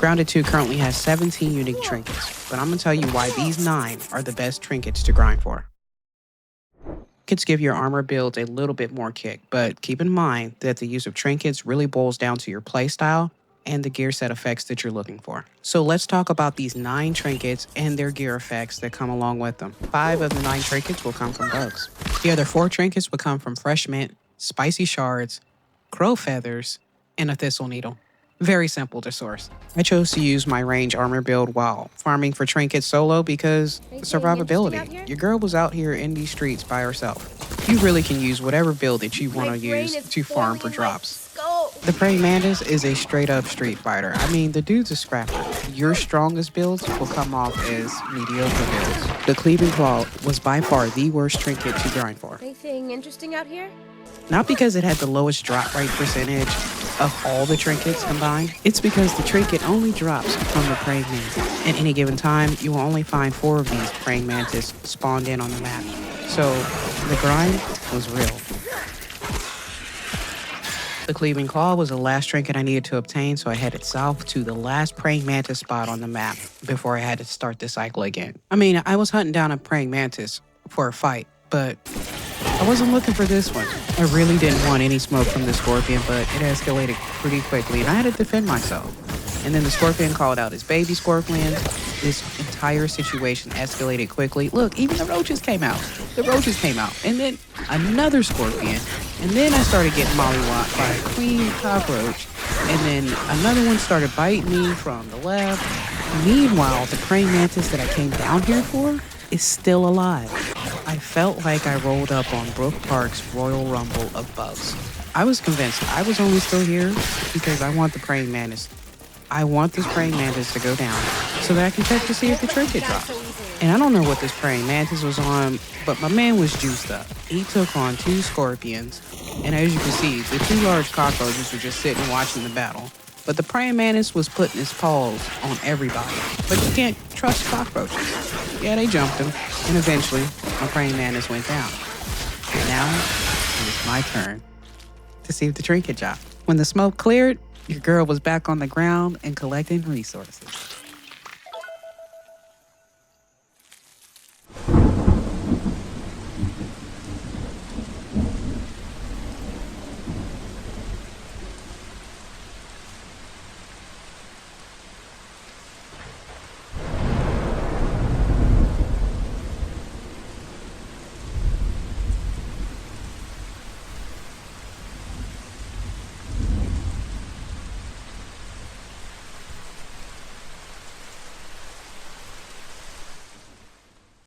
Grounded 2 currently has 17 unique trinkets, but I'm going to tell you why these 9 are the best trinkets to grind for. Trinkets give your armor builds a little bit more kick, but keep in mind that the use of trinkets really boils down to your playstyle and the gear set effects that you're looking for. So let's talk about these 9 trinkets and their gear effects that come along with them. 5 of the 9 trinkets will come from bugs. The other 4 trinkets will come from fresh mint, spicy shards, crow feathers, and a thistle needle. Very simple to source. I chose to use my range armor build while farming for trinkets solo because survivability. Your girl was out here in these streets by herself. You really can use whatever build that you want to use to farm for drops. The praying mantis is a straight up street fighter. I mean, the dude's a scrapper. Your strongest builds will come off as mediocre builds. The Cleaving claw was by far the worst trinket to grind for. Anything interesting out here? Not because it had the lowest drop rate percentage of all the trinkets combined, it's because the trinket only drops from the praying mantis. At any given time, you will only find 4 of these praying mantis spawned in on the map. So the grind was real. The Cleaving Claw was the last trinket I needed to obtain, so I headed south to the last praying mantis spot on the map before I had to start the cycle again. I mean, I was hunting down a praying mantis for a fight, but I wasn't looking for this one. I really didn't want any smoke from the scorpion, but it escalated pretty quickly and I had to defend myself. And then the scorpion called out his baby scorpions. This entire situation escalated quickly. Look, even the roaches came out. And then another scorpion. And then I started getting mollywopped by a queen cockroach. And then another one started biting me from the left. Meanwhile, the praying mantis that I came down here for is still alive. I felt like I rolled up on Brook Park's Royal Rumble of bugs. I was convinced I was only still here because I want the praying mantis. I want this praying mantis to go down so that I can check to see if the trinket drops. And I don't know what this praying mantis was on, but my man was juiced up. He took on 2 scorpions, and as you can see, the 2 large cockroaches were just sitting watching the battle. But the praying mantis was putting his paws on everybody. But you can't trust cockroaches. Yeah, they jumped him, and eventually, my praying mantis went down. And now, it was my turn to see if the trinket dropped. When the smoke cleared, your girl was back on the ground and collecting resources.